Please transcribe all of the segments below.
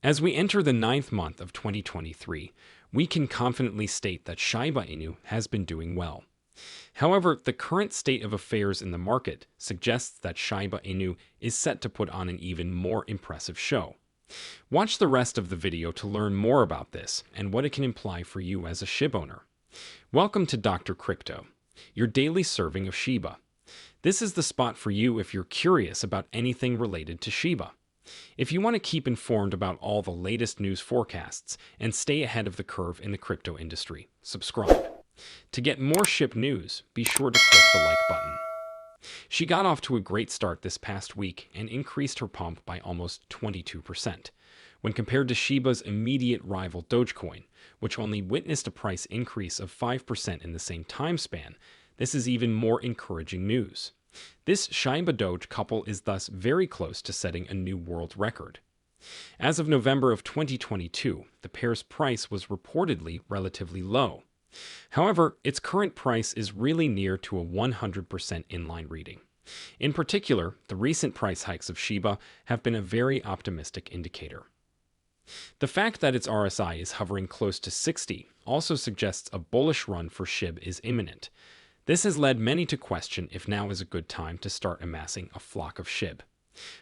As we enter the ninth month of 2023, we can confidently state that Shiba Inu has been doing well. However, the current state of affairs in the market suggests that Shiba Inu is set to put on an even more impressive show. Watch the rest of the video to learn more about this and what it can imply for you as a SHIB owner. Welcome to Dr. Crypto, your daily serving of Shiba. This is the spot for you if you're curious about anything related to Shiba. If you want to keep informed about all the latest news forecasts and stay ahead of the curve in the crypto industry, subscribe. To get more SHIB news, be sure to click the like button. She got off to a great start this past week and increased her pump by almost 22%. When compared to Shiba's immediate rival Dogecoin, which only witnessed a price increase of 5% in the same time span, this is even more encouraging news. This Shiba Doge couple is thus very close to setting a new world record. As of November of 2022, the pair's price was reportedly relatively low. However, its current price is really near to a 100% inline reading. In particular, the recent price hikes of Shiba have been a very optimistic indicator. The fact that its RSI is hovering close to 60 also suggests a bullish run for SHIB is imminent. This has led many to question if now is a good time to start amassing a flock of SHIB.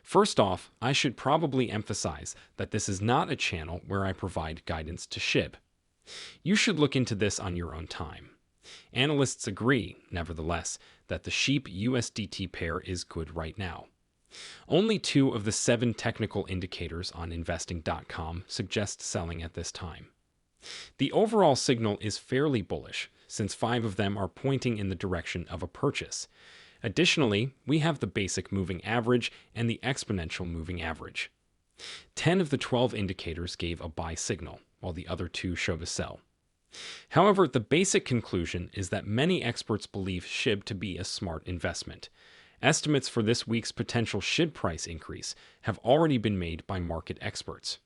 First off, I should probably emphasize that this is not a channel where I provide guidance to SHIB. You should look into this on your own time. Analysts agree, nevertheless, that the SHIB USDT pair is good right now. Only 2 of the 7 technical indicators on investing.com suggest selling at this time. The overall signal is fairly bullish, since 5 of them are pointing in the direction of a purchase. Additionally, we have the basic moving average and the exponential moving average. 10 of the 12 indicators gave a buy signal, while the other 2 showed a sell. However, the basic conclusion is that many experts believe SHIB to be a smart investment. Estimates for this week's potential SHIB price increase have already been made by market experts.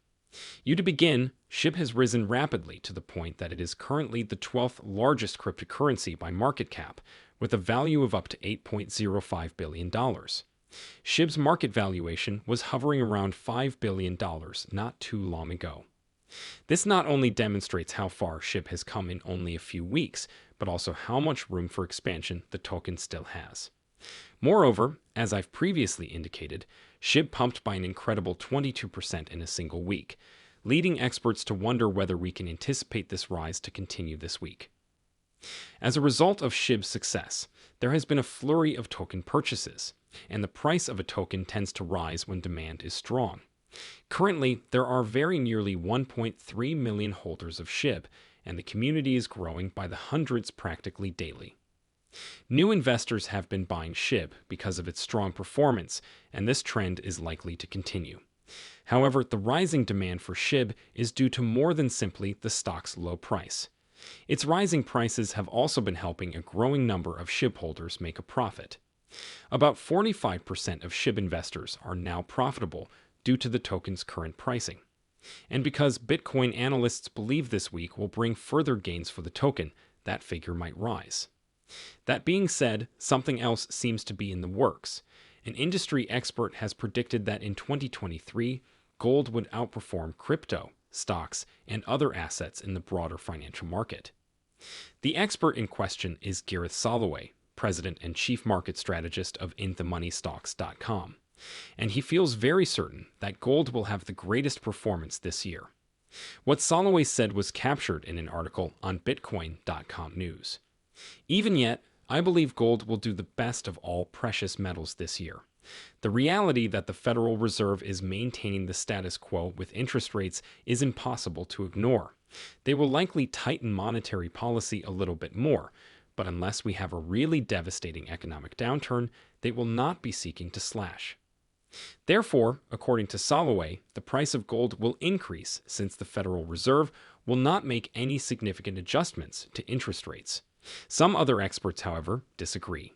To begin, SHIB has risen rapidly to the point that it is currently the 12th largest cryptocurrency by market cap, with a value of up to $8.05 billion. SHIB's market valuation was hovering around $5 billion not too long ago. This not only demonstrates how far SHIB has come in only a few weeks, but also how much room for expansion the token still has. Moreover, as I've previously indicated, SHIB pumped by an incredible 22% in a single week, leading experts to wonder whether we can anticipate this rise to continue this week. As a result of SHIB's success, there has been a flurry of token purchases, and the price of a token tends to rise when demand is strong. Currently, there are very nearly 1.3 million holders of SHIB, and the community is growing by the hundreds practically daily. New investors have been buying SHIB because of its strong performance, and this trend is likely to continue. However, the rising demand for SHIB is due to more than simply the stock's low price. Its rising prices have also been helping a growing number of SHIB holders make a profit. About 45% of SHIB investors are now profitable due to the token's current pricing. And because Bitcoin analysts believe this week will bring further gains for the token, that figure might rise. That being said, something else seems to be in the works. An industry expert has predicted that in 2023, gold would outperform crypto, stocks, and other assets in the broader financial market. The expert in question is Gareth Soloway, president and chief market strategist of InTheMoneyStocks.com, and he feels very certain that gold will have the greatest performance this year. What Soloway said was captured in an article on Bitcoin.com News. Even yet, I believe gold will do the best of all precious metals this year. The reality that the Federal Reserve is maintaining the status quo with interest rates is impossible to ignore. They will likely tighten monetary policy a little bit more, but unless we have a really devastating economic downturn, they will not be seeking to slash. Therefore, according to Soloway, the price of gold will increase since the Federal Reserve will not make any significant adjustments to interest rates. Some other experts, however, disagree.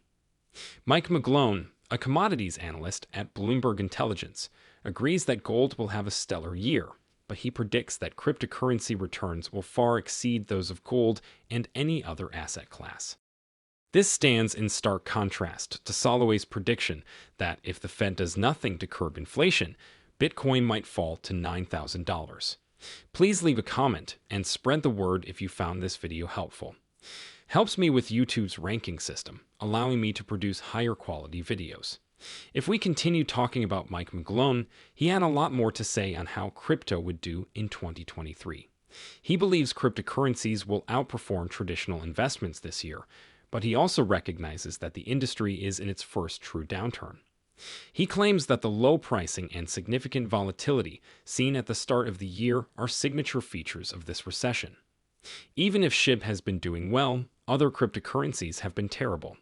Mike McGlone, a commodities analyst at Bloomberg Intelligence, agrees that gold will have a stellar year, but he predicts that cryptocurrency returns will far exceed those of gold and any other asset class. This stands in stark contrast to Soloway's prediction that if the Fed does nothing to curb inflation, Bitcoin might fall to $9,000. Please leave a comment and spread the word if you found this video helpful. Helps me with YouTube's ranking system, allowing me to produce higher quality videos. If we continue talking about Mike McGlone, he had a lot more to say on how crypto would do in 2023. He believes cryptocurrencies will outperform traditional investments this year, but he also recognizes that the industry is in its first true downturn. He claims that the low pricing and significant volatility seen at the start of the year are signature features of this recession. Even if Shib has been doing well, other cryptocurrencies have been terrible.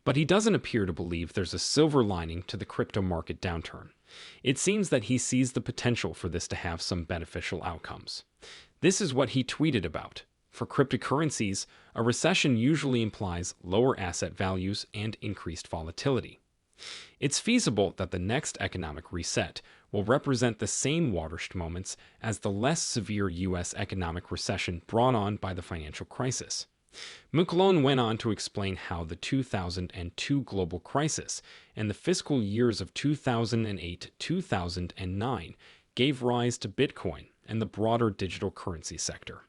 But he doesn't appear to believe there's a silver lining to the crypto market downturn. It seems that he sees the potential for this to have some beneficial outcomes. This is what he tweeted about. For cryptocurrencies, a recession usually implies lower asset values and increased volatility. It's feasible that the next economic reset will represent the same watershed moments as the less severe U.S. economic recession brought on by the financial crisis. McGlone went on to explain how the 2002 global crisis and the fiscal years of 2008-2009 gave rise to Bitcoin and the broader digital currency sector.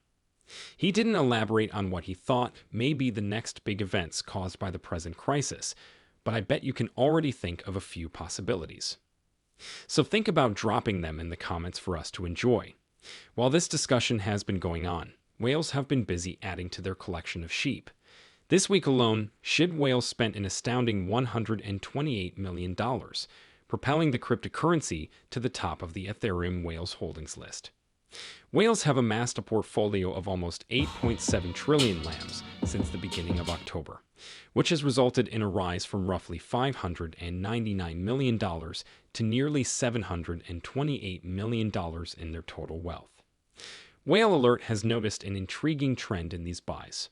He didn't elaborate on what he thought may be the next big events caused by the present crisis, but I bet you can already think of a few possibilities. So think about dropping them in the comments for us to enjoy. While this discussion has been going on, whales have been busy adding to their collection of sheep. This week alone, Shib whales spent an astounding $128 million, propelling the cryptocurrency to the top of the Ethereum whales holdings list. Whales have amassed a portfolio of almost 8.7 trillion lambs since the beginning of October, which has resulted in a rise from roughly $599 million to nearly $728 million in their total wealth. Whale Alert has noticed an intriguing trend in these buys.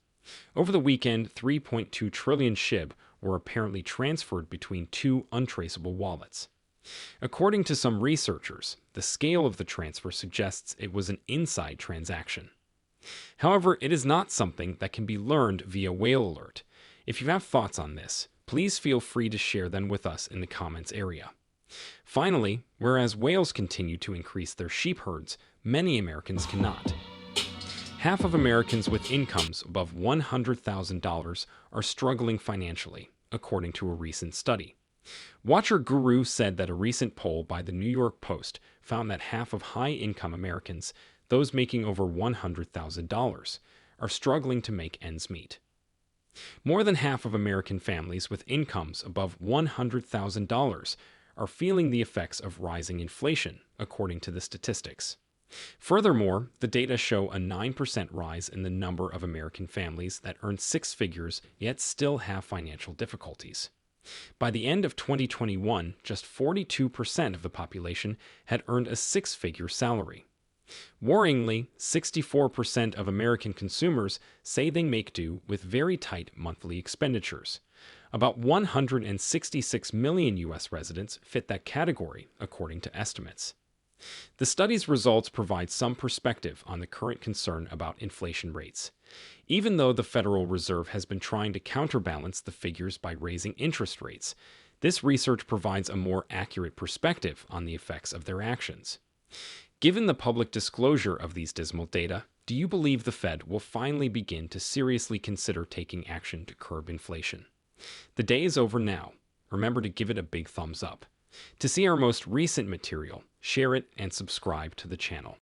Over the weekend, 3.2 trillion SHIB were apparently transferred between two untraceable wallets. According to some researchers, the scale of the transfer suggests it was an inside transaction. However, it is not something that can be learned via Whale Alert. If you have thoughts on this, please feel free to share them with us in the comments area. Finally, whereas whales continue to increase their sheep herds, many Americans cannot. Half of Americans with incomes above $100,000 are struggling financially, according to a recent study. Watcher Guru said that a recent poll by the New York Post found that half of high-income Americans, those making over $100,000, are struggling to make ends meet. More than half of American families with incomes above $100,000 are feeling the effects of rising inflation, according to the statistics. Furthermore, the data show a 9% rise in the number of American families that earn six figures yet still have financial difficulties. By the end of 2021, just 42% of the population had earned a six-figure salary. Worryingly, 64% of American consumers say they make do with very tight monthly expenditures. About 166 million U.S. residents fit that category, according to estimates. The study's results provide some perspective on the current concern about inflation rates. Even though the Federal Reserve has been trying to counterbalance the figures by raising interest rates, this research provides a more accurate perspective on the effects of their actions. Given the public disclosure of these dismal data, do you believe the Fed will finally begin to seriously consider taking action to curb inflation? The day is over now. Remember to give it a big thumbs up. To see our most recent material, share it and subscribe to the channel.